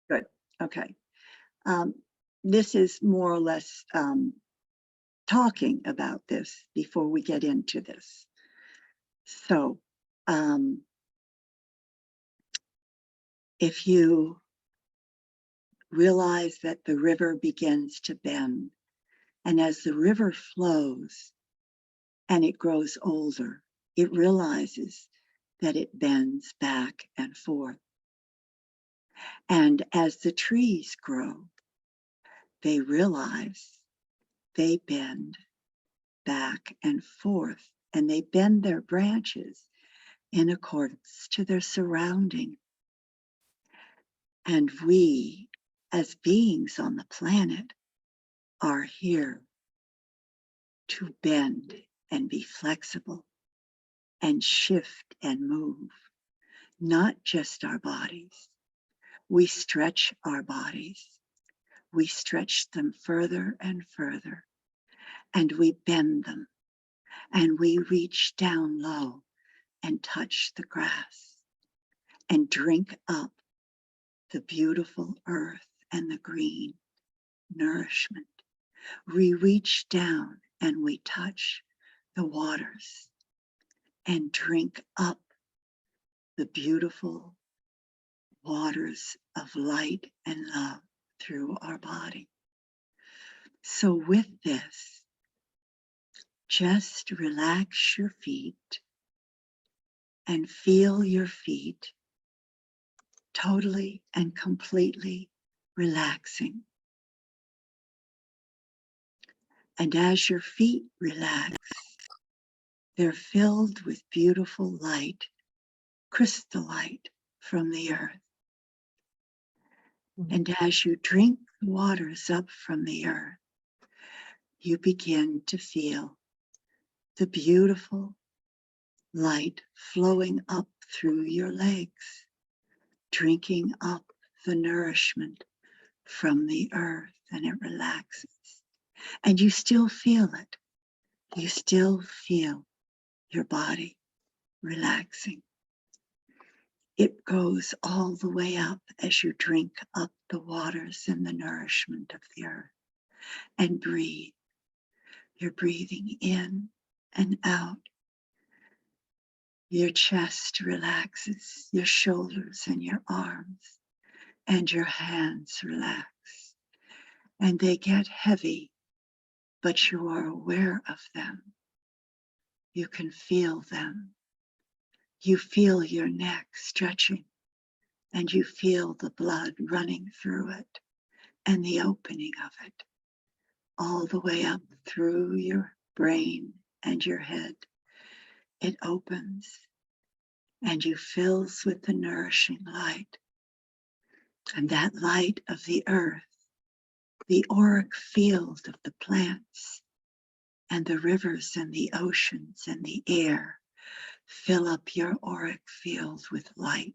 Good. Okay. Um, this is more or less talking about this before we get into this. So, um, if you realize that the river begins to bend, and as the river flows and it grows older, it realizes that it bends back and forth. And as the trees grow, they realize they bend back and forth, and they bend their branches in accordance to their surrounding. And we, as beings on the planet, are here to bend and be flexible and shift and move, not just our bodies. We stretch our bodies. We stretch them further and further, and we bend them, and we reach down low and touch the grass and drink up the beautiful earth and the green nourishment. We reach down and we touch the waters and drink up the beautiful waters of light and love through our body. So with this, just relax your feet and feel your feet totally and completely relaxing. And as your feet relax, they're filled with beautiful light, crystallite from the earth. And as you drink the waters up from the earth, you begin to feel the beautiful light flowing up through your legs, drinking up the nourishment from the earth, and it relaxes. And you still feel it. You still feel your body relaxing. It goes all the way up as you drink up the waters and the nourishment of the earth. And breathe. You're breathing in and out. Your chest relaxes, your shoulders and your arms, and your hands relax. And they get heavy, but you are aware of them. You can feel them. You feel your neck stretching, and you feel the blood running through it and the opening of it, all the way up through your brain and your head. It opens, and you fills with the nourishing light. And that light of the earth, the auric field of the plants, and the rivers and the oceans and the air fill up your auric field with light.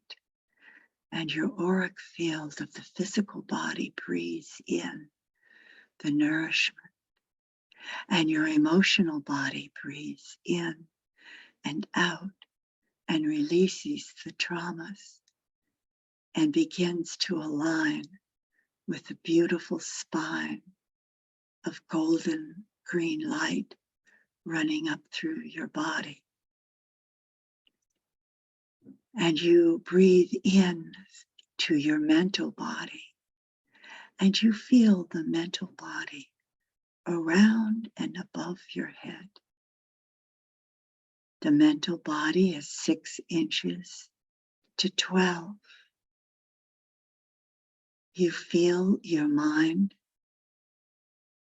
And your auric field of the physical body breathes in the nourishment. And your emotional body breathes in and out and releases the traumas and begins to align with the beautiful spine of golden green light running up through your body. And you breathe in to your mental body, and you feel the mental body around and above your head. The mental body is 6 inches to 12. You feel your mind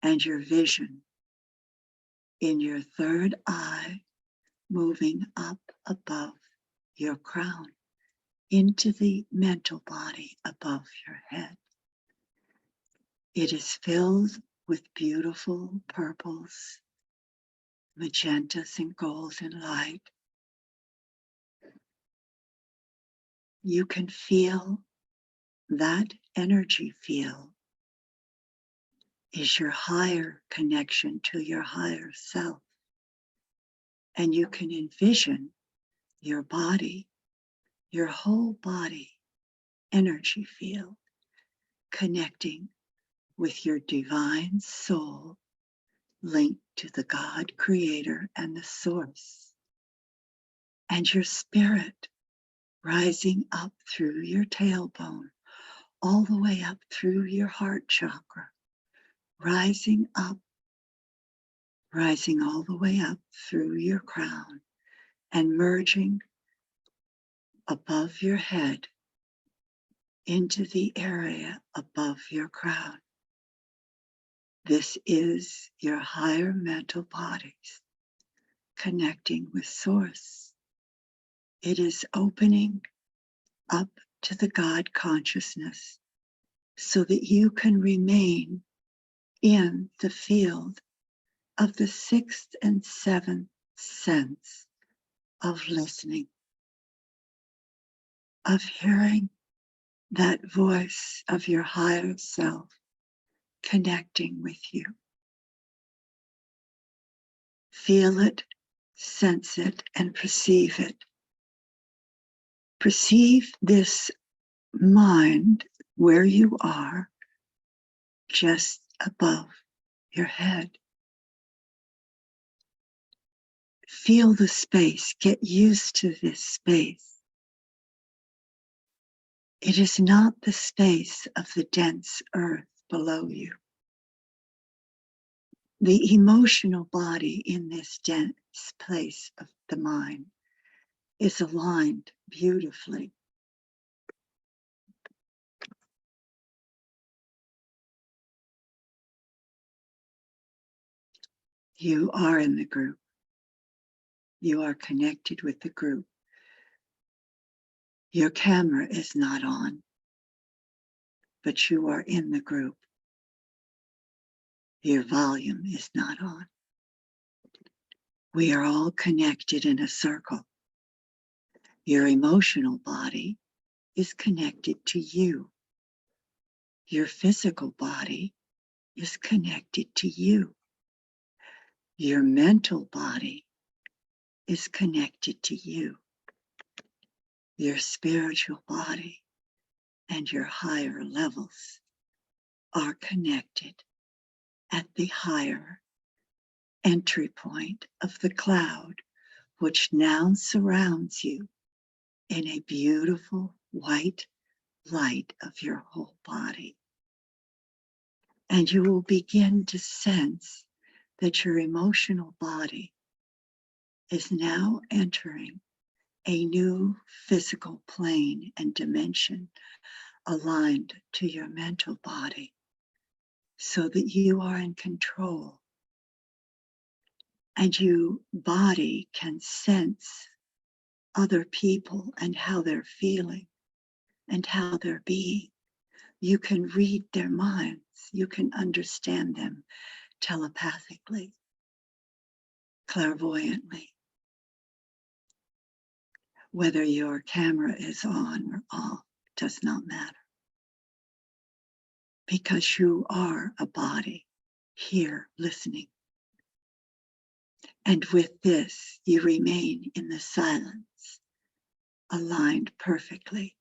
and your vision in your third eye moving up above your crown into the mental body above your head. It is filled with beautiful purples, magentas, and golden light. You can feel that energy field is your higher connection to your higher self. And you can envision your body, your whole body energy field connecting with your divine soul linked to the God creator and the source, and your spirit rising up through your tailbone, all the way up through your heart chakra, rising up, rising all the way up through your crown and merging above your head into the area above your crown. This is your higher mental bodies connecting with Source. It is opening up to the God consciousness so that you can remain in the field of the sixth and seventh sense of listening, of hearing that voice of your higher self connecting with you. Feel it, sense it, and perceive it. Perceive this mind where you are, just above your head. Feel the space. Get used to this space. It is not the space of the dense earth below you. The emotional body in this dense place of the mind is aligned beautifully. You are in the group. You are connected with the group. Your camera is not on, but you are in the group. Your volume is not on. We are all connected in a circle. Your emotional body is connected to you. Your physical body is connected to you. Your mental body is connected to you. Your spiritual body and your higher levels are connected at the higher entry point of the cloud, which now surrounds you in a beautiful white light of your whole body. And you will begin to sense that your emotional body is now entering a new physical plane and dimension aligned to your mental body so that you are in control and your body can sense other people and how they're feeling and how they're being. You can read their minds. You can understand them telepathically, clairvoyantly. Whether your camera is on or off does not matter, because you are a body here listening. And with this, you remain in the silence, aligned perfectly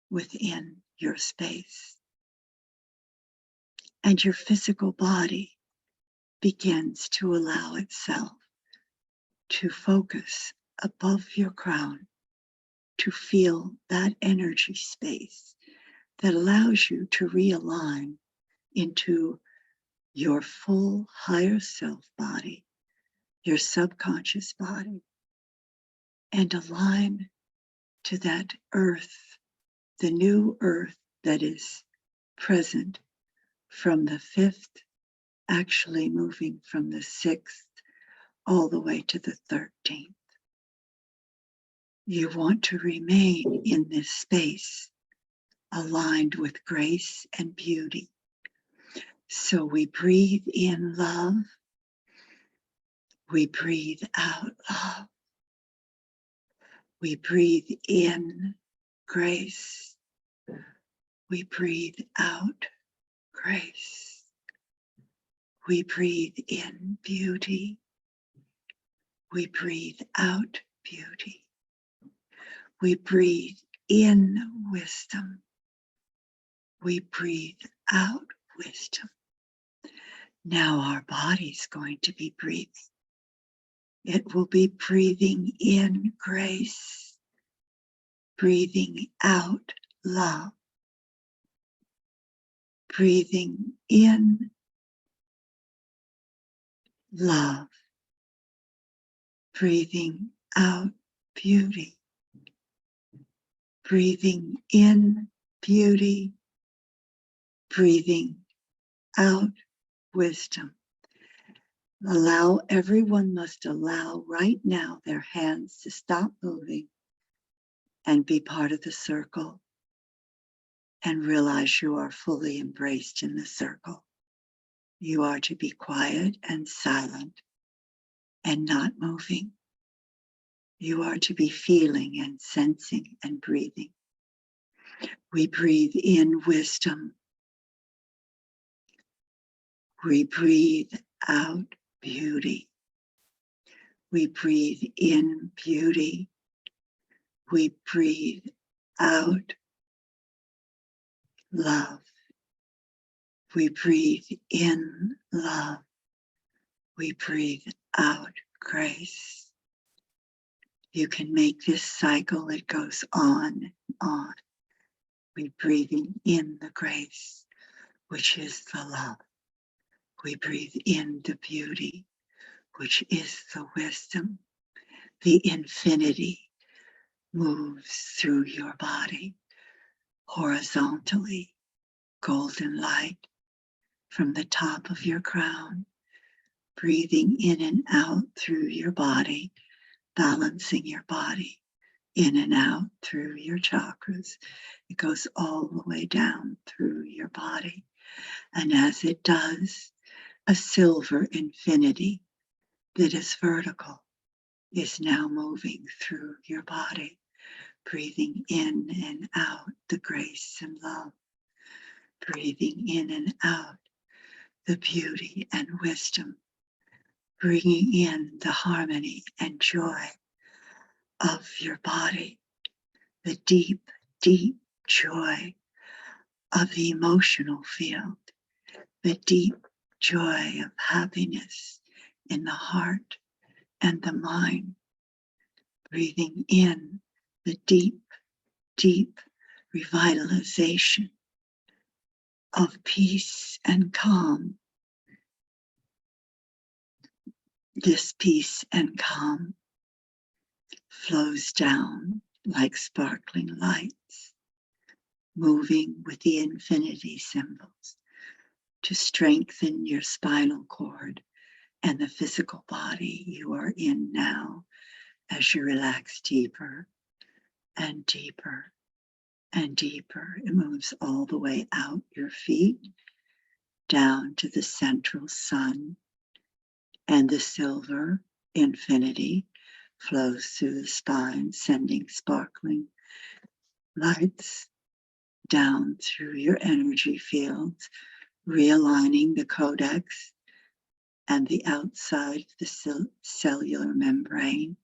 within your space. And your physical body begins to allow itself to focus above your crown, to feel that energy space that allows you to realign into your full higher self body, your subconscious body, and align to that earth, the new earth that is present from the fifth, actually moving from the sixth all the way to the 13th. You want to remain in this space, aligned with grace and beauty. So we breathe in love, we breathe out love, we breathe in grace, we breathe out grace, we breathe in beauty, we breathe out beauty, we breathe in wisdom, We breathe out wisdom. Now our body's going to be breathing. It will be breathing in grace, breathing out love, breathing in love, breathing out beauty, breathing in beauty, breathing out wisdom. Everyone must allow right now their hands to stop moving and be part of the circle and realize you are fully embraced in the circle. You are to be quiet and silent and not moving. You are to be feeling and sensing and breathing. We breathe in wisdom. We breathe out beauty. We breathe in beauty. We breathe out love. We breathe in love. We breathe out grace. You can make this cycle, it goes on and on. We're breathing in the grace, which is the love. We breathe in the beauty, which is the wisdom. The infinity moves through your body horizontally, golden light from the top of your crown, breathing in and out through your body, balancing your body in and out through your chakras. It goes all the way down through your body. And as it does, a silver infinity that is vertical is now moving through your body, breathing in and out the grace and love, breathing in and out the beauty and wisdom, bringing in the harmony and joy of your body, the deep, deep joy of the emotional field, the deep joy of happiness in the heart and the mind, breathing in the deep, deep revitalization of peace and calm. This peace and calm flows down like sparkling lights, moving with the infinity symbols to strengthen your spinal cord and the physical body you are in now as you relax deeper and deeper and deeper. It moves all the way out your feet, down to the central sun, and the silver infinity flows through the spine, sending sparkling lights down through your energy fields, realigning the codex and the outside of the cellular membrane,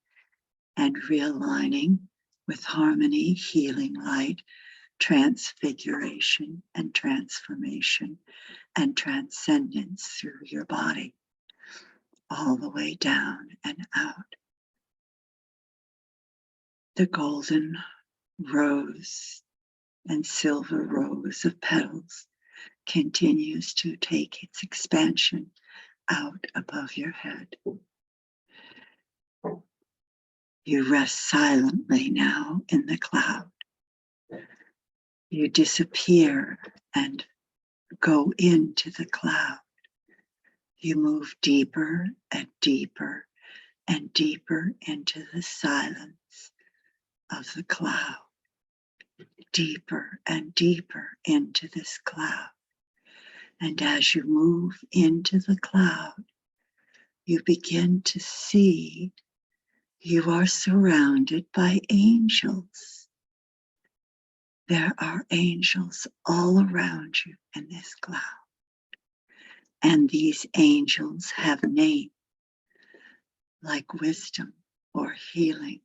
and realigning with harmony, healing light, transfiguration and transformation and transcendence through your body, all the way down and out. The golden rose and silver rose of petals continues to take its expansion out above your head. You rest silently now in the cloud. You disappear and go into the cloud. You move deeper and deeper and deeper into the silence of the cloud, deeper and deeper into this cloud. And as you move into the cloud, you begin to see you are surrounded by angels. There are angels all around you in this cloud. And these angels have names like wisdom or healing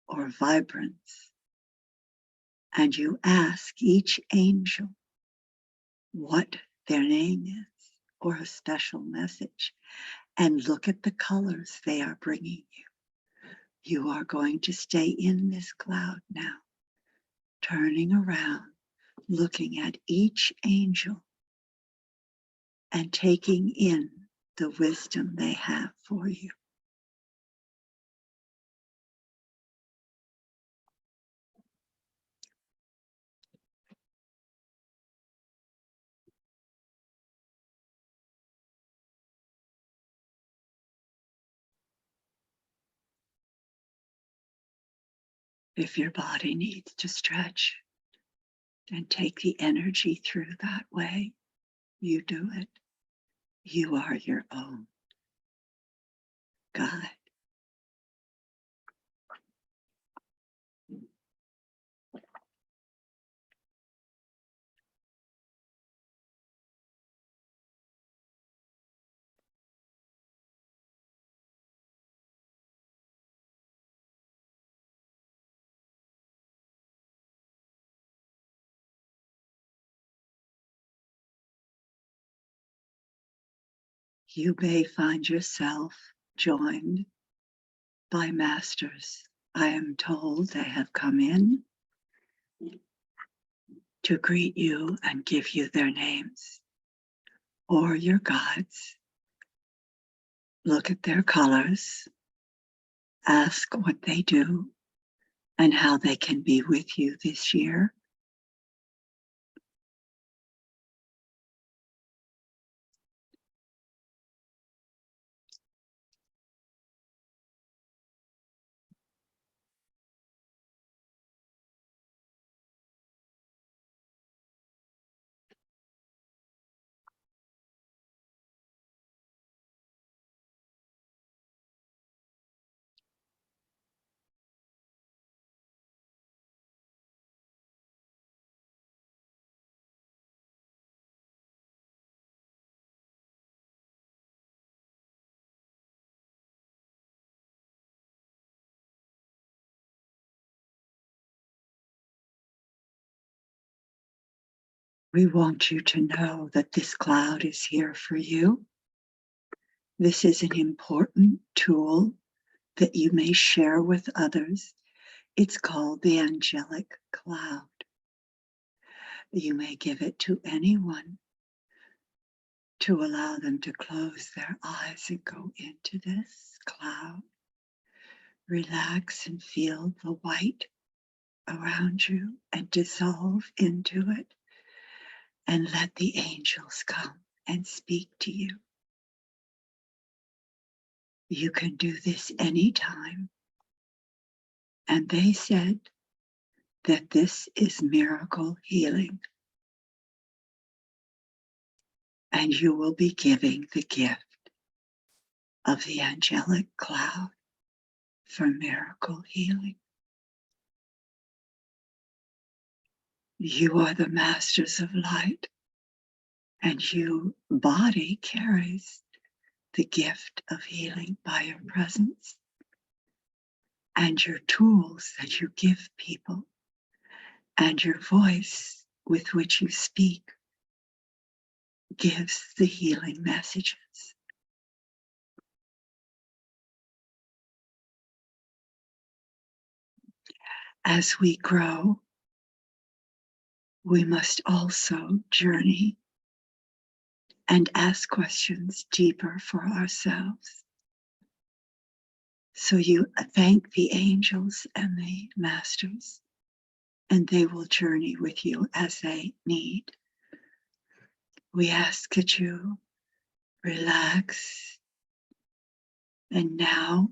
or vibrance and you ask each angel what their name is or a special message, and look at the colors they are bringing you. You are going to stay in this cloud now, turning around, looking at each angel and taking in the wisdom they have for you. If your body needs to stretch and take the energy through that way, you do it. You are your own guide. You may find yourself joined by masters. I am told they have come in to greet you and give you their names, or your guides. Look at their colors, ask what they do and how they can be with you this year. We want you to know that this cloud is here for you. This is an important tool that you may share with others. It's called the angelic cloud. You may give it to anyone to allow them to close their eyes and go into this cloud. Relax and feel the white around you and dissolve into it, and let the angels come and speak to you. You can do this anytime. And they said that this is miracle healing. And you will be giving the gift of the angelic cloud for miracle healing. You are the masters of light, and your body carries the gift of healing by your presence, and your tools that you give people, and your voice with which you speak gives the healing messages. As we grow, we must also journey and ask questions deeper for ourselves. So you thank the angels and the masters, and they will journey with you as they need. We ask that you relax and now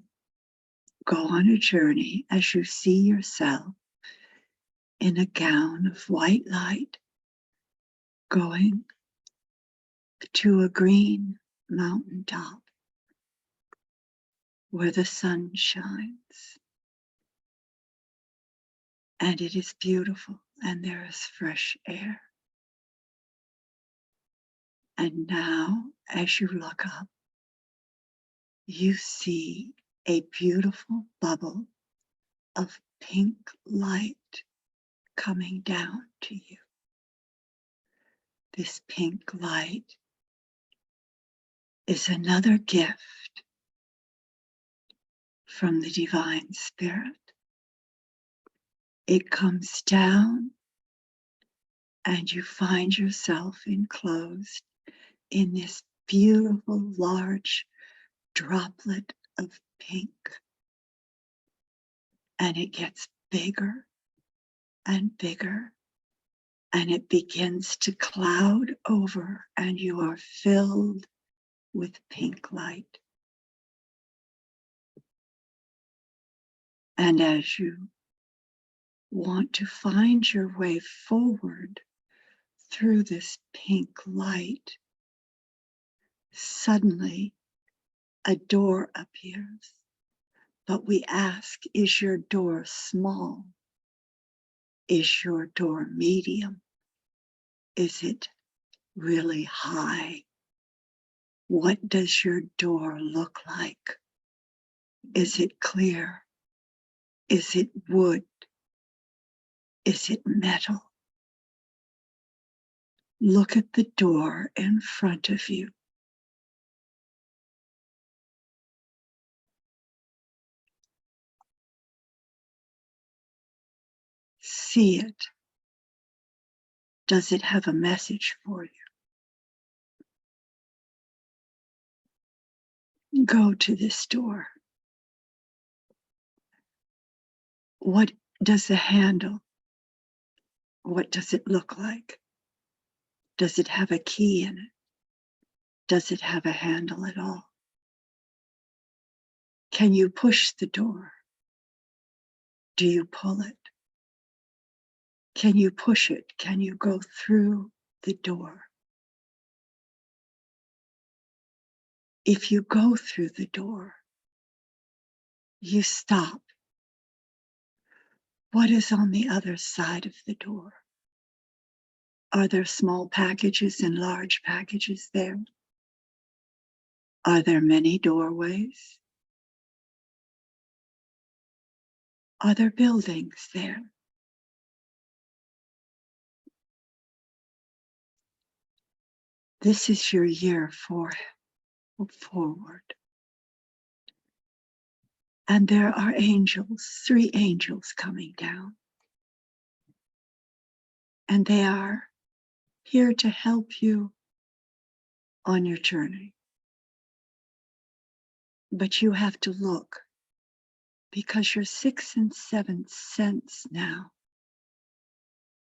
go on a journey as you see yourself in a gown of white light going to a green mountaintop where the sun shines. And it is beautiful and there is fresh air. And now, as you look up, you see a beautiful bubble of pink light coming down to you. This pink light is another gift from the Divine Spirit. It comes down and you find yourself enclosed in this beautiful large droplet of pink. And it gets bigger and bigger, and it begins to cloud over, and you are filled with pink light. And as you want to find your way forward through this pink light, suddenly a door appears. But we ask, is your door small? Is your door medium? Is it really high? What does your door look like? Is it clear? Is it wood? Is it metal? Look at the door in front of you. See it. Does it have a message for you? Go to this door. What does the handle? What does it look like? Does it have a key in it? Does it have a handle at all? Can you push the door? Do you pull it? Can you push it? Can you go through the door? If you go through the door, you stop. What is on the other side of the door? Are there small packages and large packages there? Are there many doorways? Are there buildings there? This is your year forward. And there are angels, 3 angels coming down. And they are here to help you on your journey. But you have to look, because your 6th and 7th sense now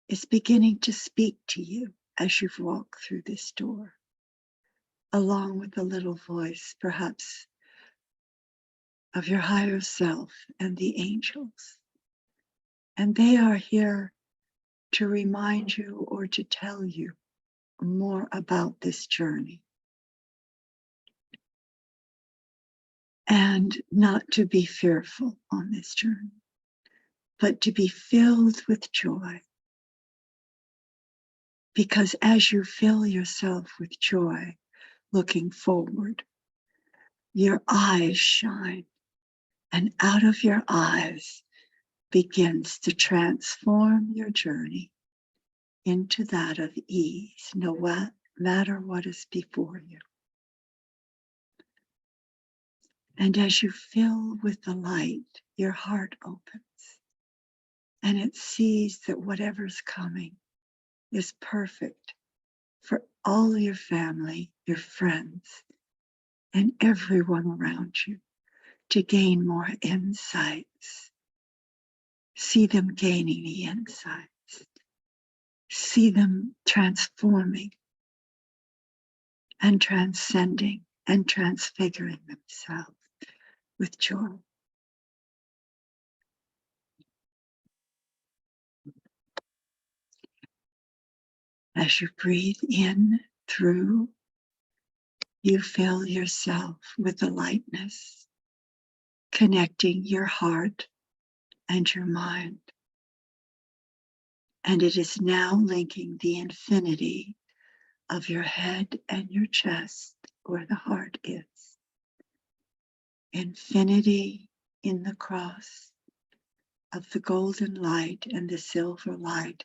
is beginning to speak to you as you've walked through this door, along with a little voice, perhaps, of your higher self and the angels. And they are here to remind you or to tell you more about this journey. And not to be fearful on this journey, but to be filled with joy. Because as you fill yourself with joy, looking forward, your eyes shine, and out of your eyes begins to transform your journey into that of ease, no matter what is before you. And as you fill with the light, your heart opens, and it sees that whatever's coming is perfect for all your family, your friends, and everyone around you to gain more insights. See them gaining the insights. See them transforming and transcending and transfiguring themselves with joy. As you breathe in through, you fill yourself with the lightness, connecting your heart and your mind. And it is now linking the infinity of your head and your chest where the heart is. Infinity in the cross, of the golden light and the silver light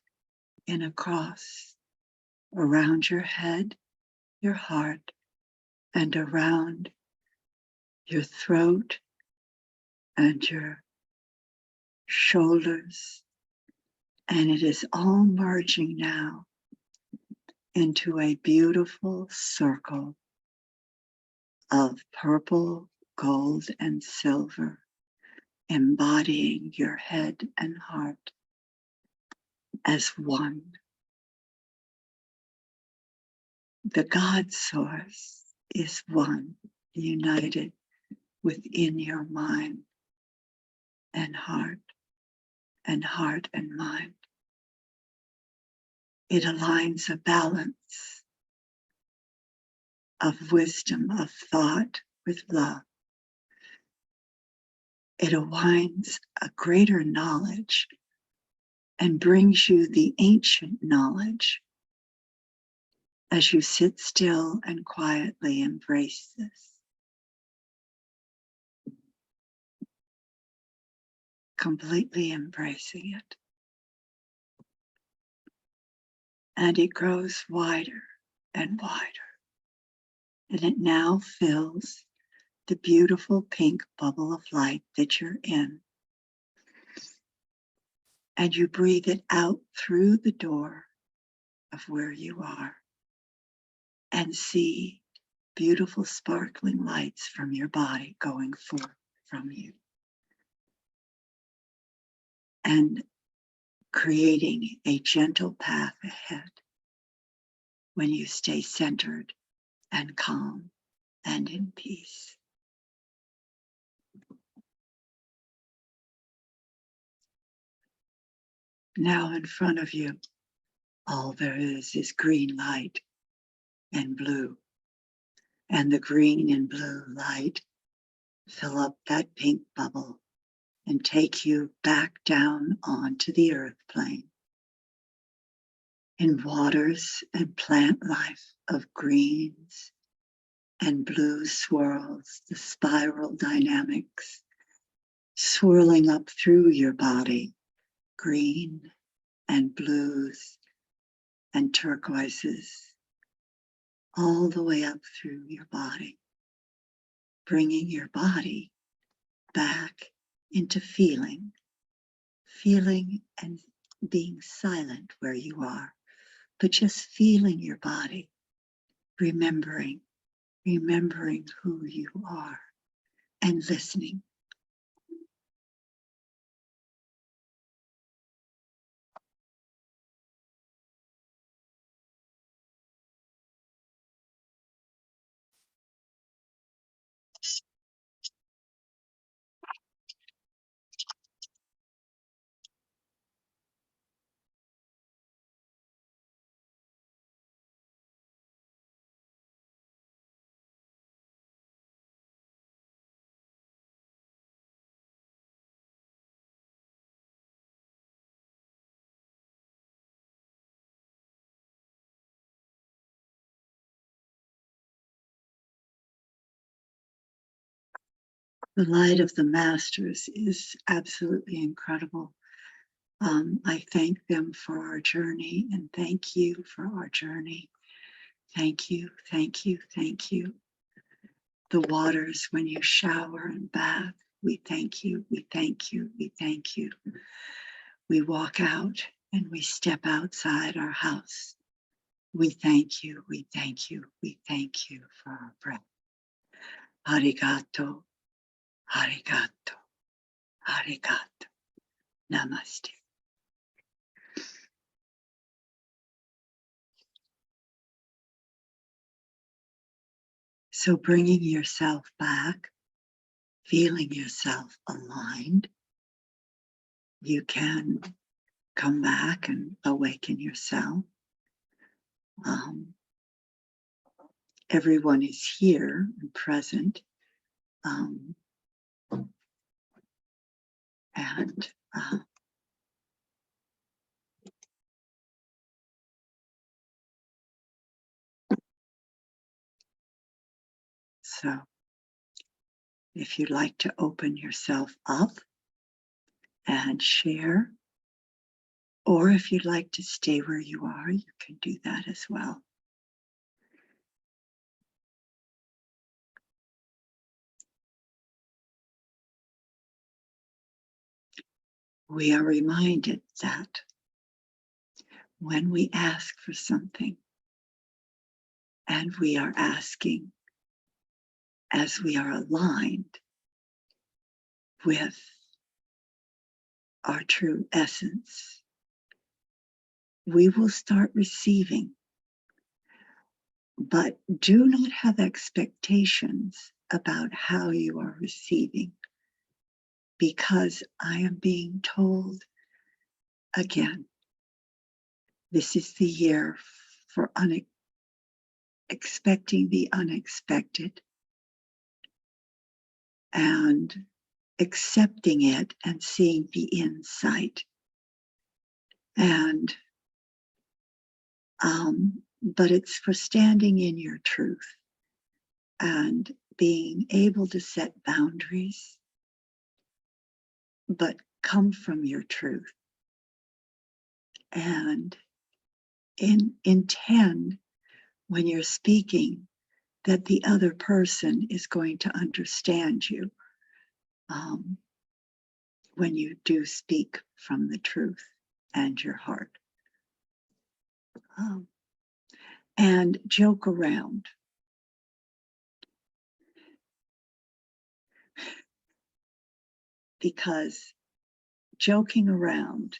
in a cross around your head, your heart, and around your throat and your shoulders. And it is all merging now into a beautiful circle of purple, gold, and silver, embodying your head and heart as one. The God source is one, united within your mind and heart and mind. It aligns a balance of wisdom, of thought with love. It aligns a greater knowledge and brings you the ancient knowledge as you sit still and quietly embrace this. Completely embracing it. And it grows wider and wider. And it now fills the beautiful pink bubble of light that you're in. And you breathe it out through the door of where you are and see beautiful sparkling lights from your body going forth from you and creating a gentle path ahead when you stay centered and calm and in peace. Now in front of you, all there is green light and blue. And the green and blue light fill up that pink bubble and take you back down onto the earth plane in waters and plant life of greens and blue swirls, the spiral dynamics swirling up through your body, green and blues and turquoises, all the way up through your body, bringing your body back into feeling and being silent where you are, but just feeling your body, remembering who you are and listening. The light of the masters is absolutely incredible. I thank them for our journey and thank you for our journey. Thank you, thank you, thank you. The waters when you shower and bath, we thank you, we thank you, we thank you. We walk out and we step outside our house. We thank you, we thank you, we thank you for our breath. Arigato, arigato, arigato. Namaste. So bringing yourself back, feeling yourself aligned, you can come back and awaken yourself. Everyone is here and present. And so if you'd like to open yourself up and share. Or if you'd like to stay where you are, you can do that as well. We are reminded that when we ask for something, and we are asking as we are aligned with our true essence, we will start receiving. But do not have expectations about how you are receiving, because I am being told again, this is the year for expecting the unexpected and accepting it and seeing the insight. And but it's for standing in your truth and being able to set boundaries, but come from your truth and intend when you're speaking that the other person is going to understand you when you do speak from the truth and your heart. And joke around. Because joking around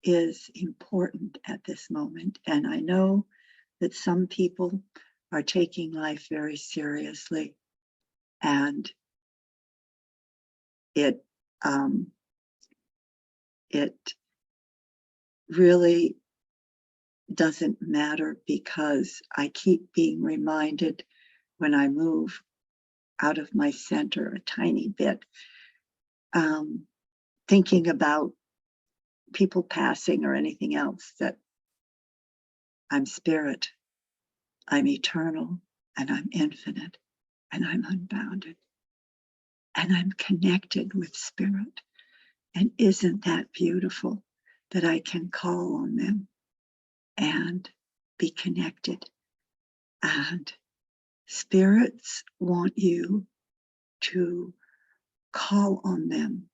is important at this moment. And I know that some people are taking life very seriously, and it really doesn't matter, because I keep being reminded when I move out of my center a tiny bit, thinking about people passing or anything else, that I'm spirit, I'm eternal, and I'm infinite, and I'm unbounded, and I'm connected with spirit. And isn't that beautiful that I can call on them and be connected? And spirits want you to call on them.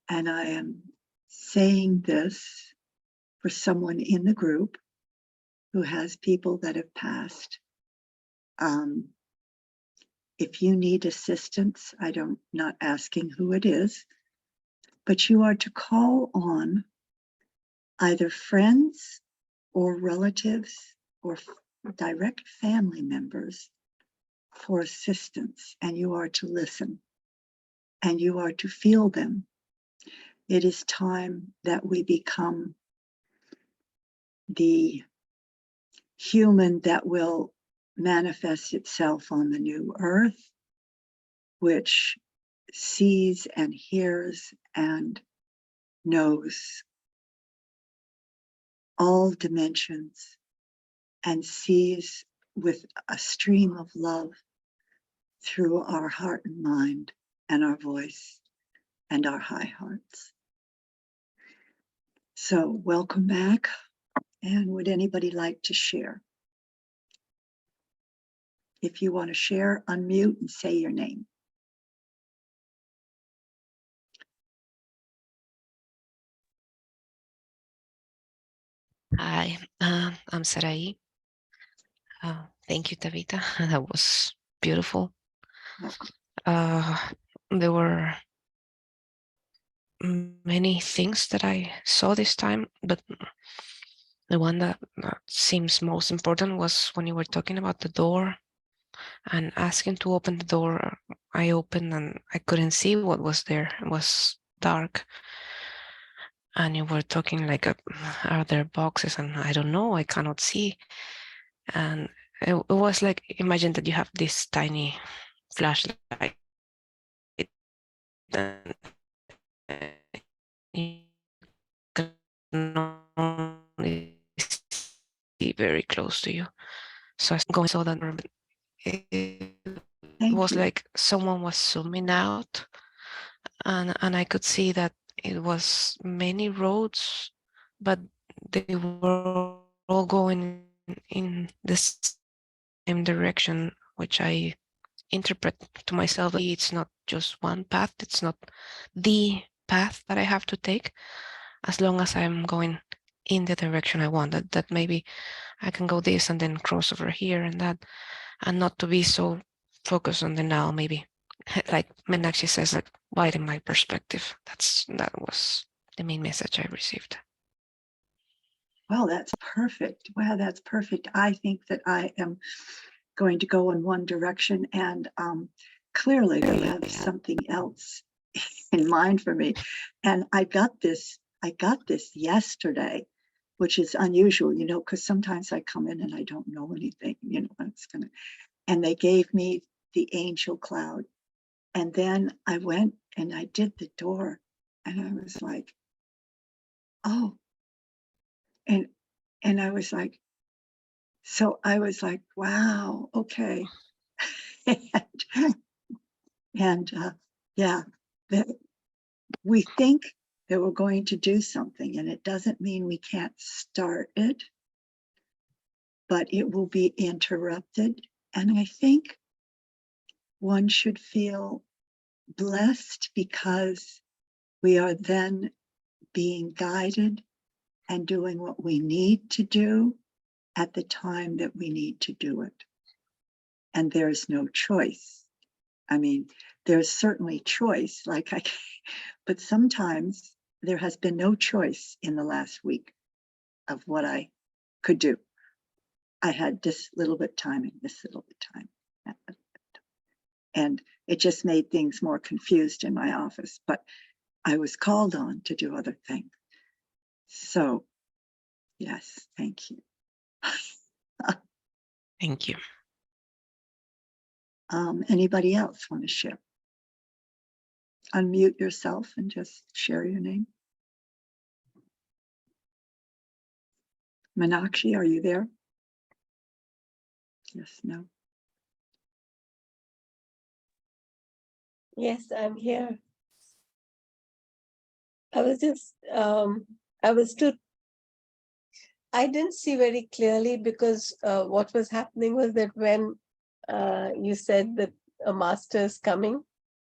And I am saying this for someone in the group who has people that have passed. If you need assistance, not asking who it is, but you are to call on either friends or relatives or direct family members for assistance, and you are to listen and you are to feel them. It is time that we become the human that will manifest itself on the new earth, which sees and hears and knows all dimensions and sees with a stream of love through our heart and mind and our voice and our high hearts. So welcome back. And would anybody like to share? If you want to share, unmute and say your name. Hi, I'm Sarai. Thank you, Taveta. That was beautiful. There were many things that I saw this time, but the one that seems most important was when you were talking about the door and asking to open the door. I opened and I couldn't see what was there. It was dark. And you were talking like, are there boxes? And I don't know, I cannot see. And it was like, imagine that you have this tiny flashlight and you can only see very close to you. So I going saw that it Thank was you. like someone was zooming out and I could see that it was many roads, but they were all going in the same direction, which I interpret to myself that it's not just one path, it's not the path that I have to take, as long as I'm going in the direction I want. That maybe I can go this and then cross over here and that, and not to be so focused on the now, maybe. Like Meenakshi says, like widen my perspective. That was the main message I received. Well, that's perfect. Wow, that's perfect. I think that I am going to go in one direction, and clearly we have something else in mind for me. And I got this yesterday, which is unusual, because sometimes I come in and I don't know anything, and they gave me the angel cloud. And then I went and I did the door, and I was like, oh, and I was like, so I was like, wow, okay. and yeah, we think that we're going to do something, and it doesn't mean we can't start it, but it will be interrupted. And I think one should feel blessed because we are then being guided and doing what we need to do at the time that we need to do it. And there's no choice. I mean, there's certainly choice, but sometimes there has been no choice in the last week of what I could do. I had this little bit time and this little bit time. And it just made things more confused in my office, but I was called on to do other things. So, yes, thank you. Thank you. Anybody else want to share? Unmute yourself and just share your name. Meenakshi, are you there? Yes, no. Yes, I'm here. I was just, I didn't see very clearly because what was happening was that when you said that a master is coming,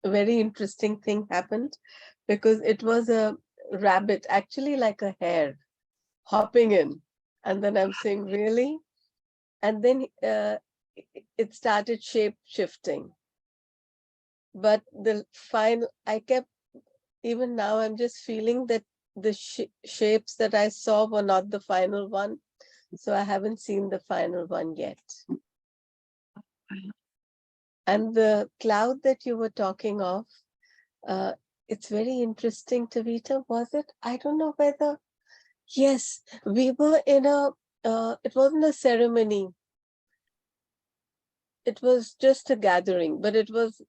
a very interesting thing happened because it was a rabbit, actually like a hare, hopping in. And then I'm saying, really? And then it started shape shifting. But the final, even now, I'm just feeling that the shapes that I saw were not the final one. So I haven't seen the final one yet. And the cloud that you were talking of, it's very interesting, Taveta, was it? I don't know whether, yes, we were in it wasn't a ceremony. It was just a gathering, but it was,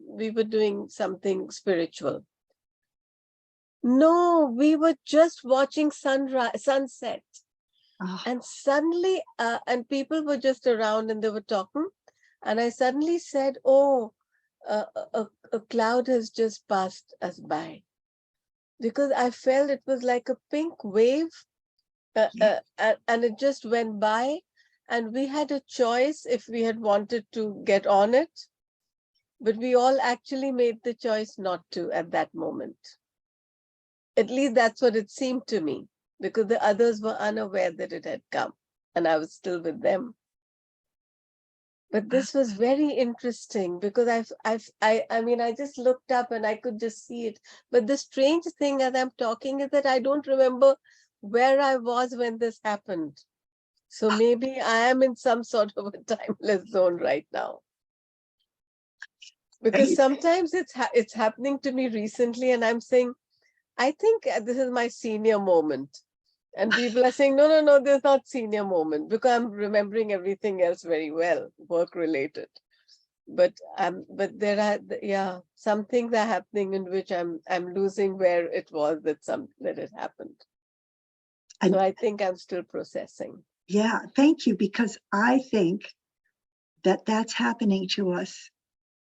we were doing something spiritual. No, we were just watching sunset. Oh. And suddenly, and people were just around and they were talking. And I suddenly said, oh, a cloud has just passed us by. Because I felt it was like a pink wave and it just went by. And we had a choice if we had wanted to get on it. But we all actually made the choice not to at that moment. At least that's what it seemed to me, because the others were unaware that it had come and I was still with them. But this was very interesting because I mean, I just looked up and I could just see it. But the strange thing as I'm talking is that I don't remember where I was when this happened. So maybe I am in some sort of a timeless zone right now. Because sometimes it's happening to me recently and I'm saying, I think this is my senior moment. And people are saying, no, there's not senior moment because I'm remembering everything else very well, work related. But there are, some things are happening in which I'm losing where it was that it happened. So I think I'm still processing. Yeah, thank you, because I think that that's happening to us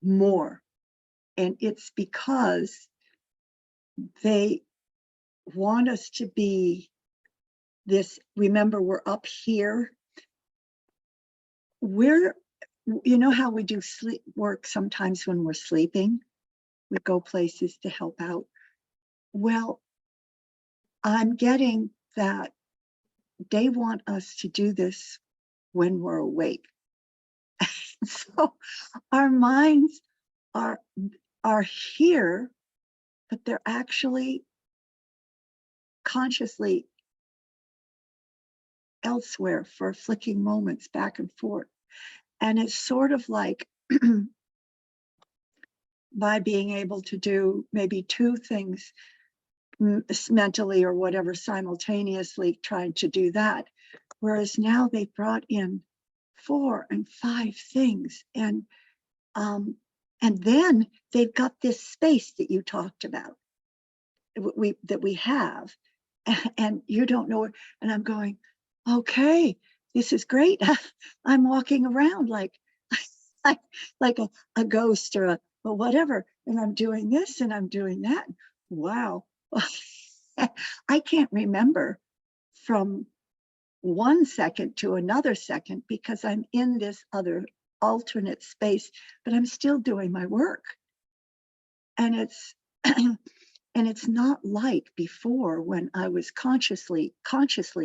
more. And it's because they want us to be this. Remember, we're up here. We're, you know how we do sleep work sometimes when we're sleeping? We go places to help out. Well, I'm getting that they want us to do this when we're awake. So our minds are here, but they're actually consciously elsewhere for flicking moments back and forth. And it's sort of like by being able to do maybe two things mentally or whatever simultaneously, trying to do that. Whereas now they brought in 4 and 5 things. And then they've got this space that you talked about, that we have, and you don't know. And I'm going, okay, this is great. I'm walking around like like a ghost or whatever, and I'm doing this and I'm doing that. Wow. I can't remember from 1 second to another second because I'm in this other alternate space, but I'm still doing my work. And it's and it's not like before when I was consciously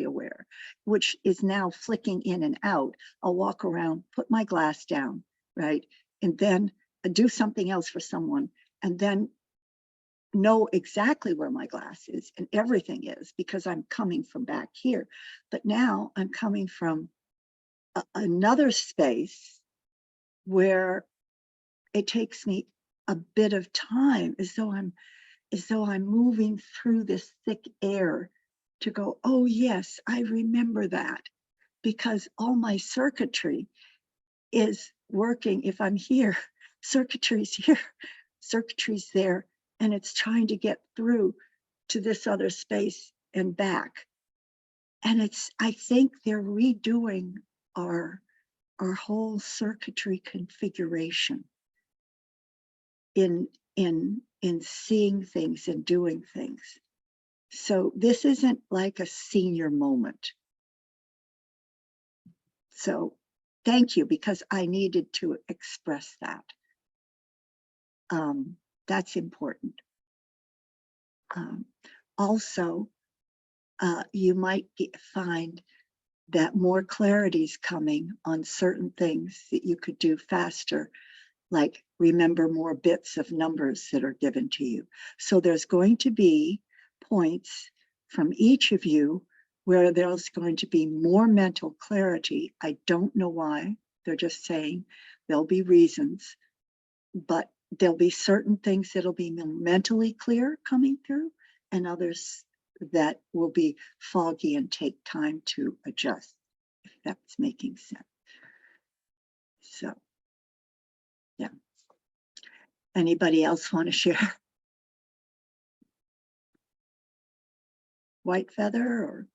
aware, which is now flicking in and out. I'll walk around, put my glass down, right? And then do something else for someone, and then know exactly where my glass is and everything is because I'm coming from back here. But now I'm coming from another space where it takes me a bit of time, as though I'm moving through this thick air to go, oh yes, I remember that, because all my circuitry is working. If I'm here, circuitry's here, circuitry's there, and it's trying to get through to this other space and back. And I think they're redoing our whole circuitry configuration in seeing things and doing things. So this isn't like a senior moment. So thank you, because I needed to express that. That's important. Also, you might find that more clarity is coming on certain things that you could do faster, like remember more bits of numbers that are given to you. So there's going to be points from each of you where there's going to be more mental clarity. I don't know why. They're just saying there'll be reasons, but there'll be certain things that'll be mentally clear coming through, and others that will be foggy and take time to adjust, if that's making sense. So, yeah. Anybody else want to share? White feather or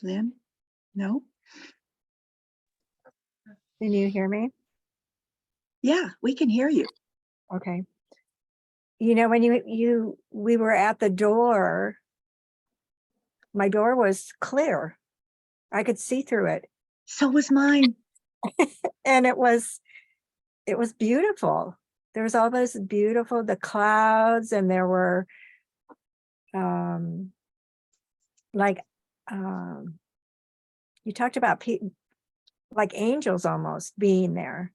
Lynn? No? Can you hear me? Yeah, we can hear you. Okay. You know, when we were at the door, my door was clear. I could see through it. So was mine. And it was beautiful. There was all those beautiful, the clouds, and there were like you talked about like angels almost being there.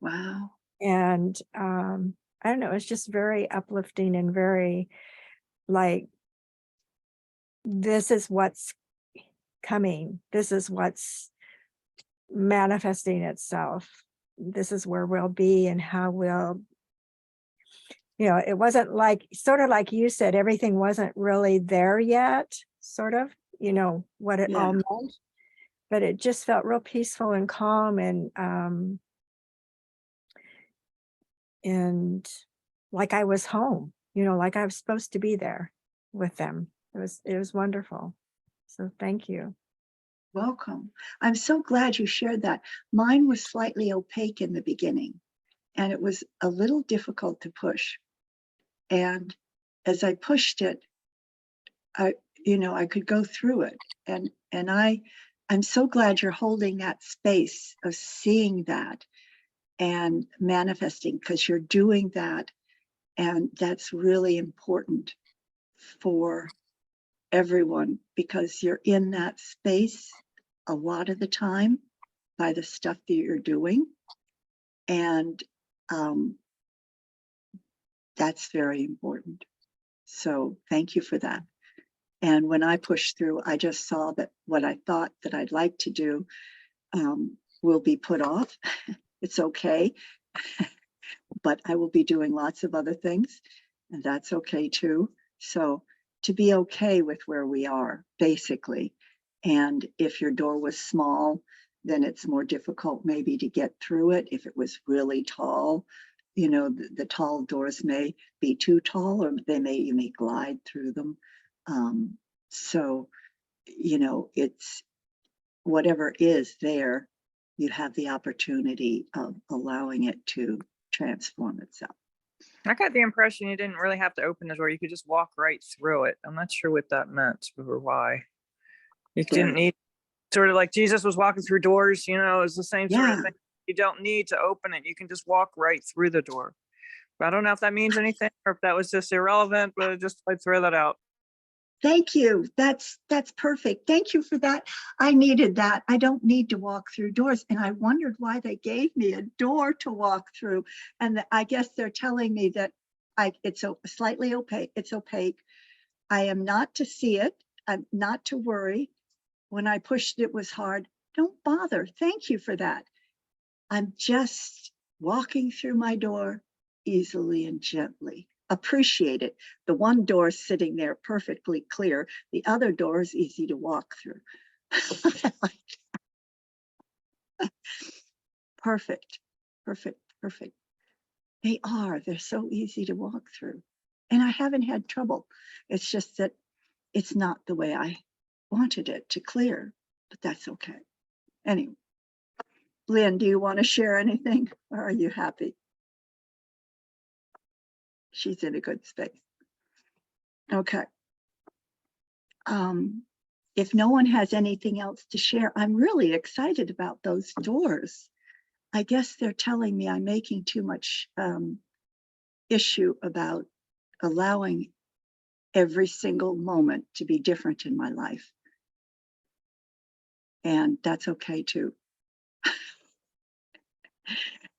Wow. And I don't know, it was just very uplifting and very like, this is what's coming. This is what's manifesting itself. This is where we'll be and how we'll, it wasn't like, sort of like you said, everything wasn't really there yet, sort of, what it all meant, but it just felt real peaceful and calm and like I was home, like I was supposed to be there with them. It was wonderful. So thank you. Welcome. I'm so glad you shared that. Mine was slightly opaque in the beginning, and it was a little difficult to push. And as I pushed it, I could go through it. And I'm so glad you're holding that space of seeing that and manifesting, because you're doing that. And that's really important for everyone, because you're in that space a lot of the time by the stuff that you're doing. And that's very important. So thank you for that. And when I pushed through, I just saw that what I thought that I'd like to do will be put off. It's okay. But I will be doing lots of other things, and that's okay too. So to be okay with where we are, basically. And if your door was small, then it's more difficult maybe to get through it. If it was really tall, the tall doors may be too tall, or you may glide through them. So, it's whatever is there, you have the opportunity of allowing it to transform itself. I got the impression you didn't really have to open the door. You could just walk right through it. I'm not sure what that meant or why. You didn't need, sort of like Jesus was walking through doors, it's the same sort of thing. You don't need to open it. You can just walk right through the door. But I don't know if that means anything or if that was just irrelevant, but just I'd throw that out. Thank you. That's perfect. Thank you for that. I needed that. I don't need to walk through doors. And I wondered why they gave me a door to walk through. And I guess they're telling me that it's slightly opaque. It's opaque. I am not to see it. I'm not to worry. When I pushed it was hard. Don't bother. Thank you for that. I'm just walking through my door easily and gently. Appreciate it. The one door sitting there perfectly clear. The other door is easy to walk through. Perfect, perfect, perfect. They're so easy to walk through. And I haven't had trouble. It's just that it's not the way I wanted it to clear, but that's okay. Anyway, Lynn, do you want to share anything, or are you happy? She's in a good space. Okay. If no one has anything else to share, I'm really excited about those doors. I guess they're telling me I'm making too much issue about allowing every single moment to be different in my life. And that's okay too.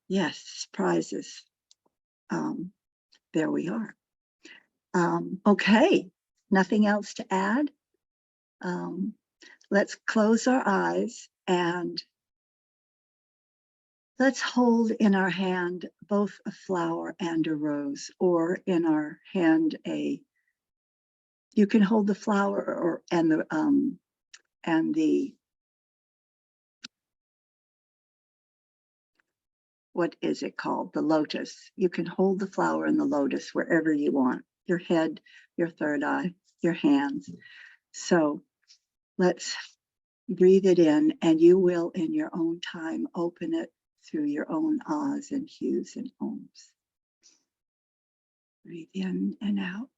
Yes, surprises. There we are. Okay, nothing else to add. Let's close our eyes and let's hold in our hand both a flower and a rose, or in our hand you can hold the flower and the what is it called? The lotus. You can hold the flower and the lotus wherever you want. Your head, your third eye, your hands. So let's breathe it in, and you will in your own time open it through your own ahs and hues and ohms. Breathe in and out.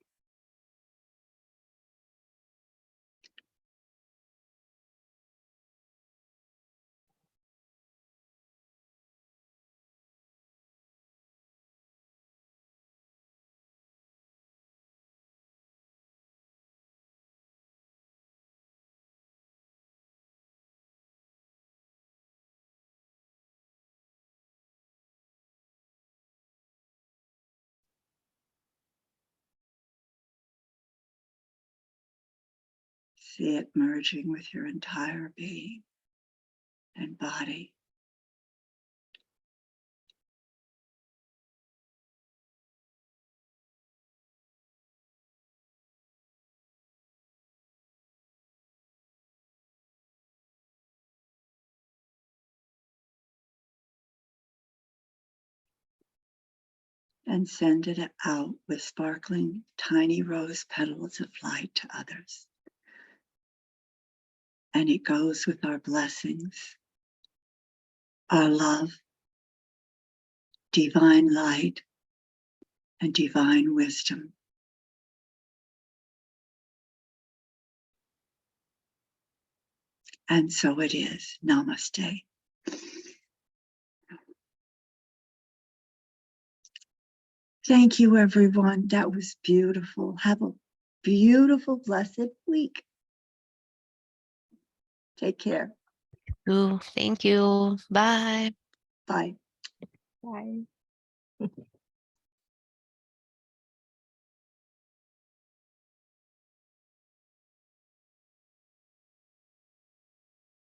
See it merging with your entire being and body. And send it out with sparkling tiny rose petals of light to others. And it goes with our blessings, our love, divine light, and divine wisdom. And so it is. Namaste. Thank you, everyone. That was beautiful. Have a beautiful, blessed week. Take care. Thank you. Bye. Bye. Bye.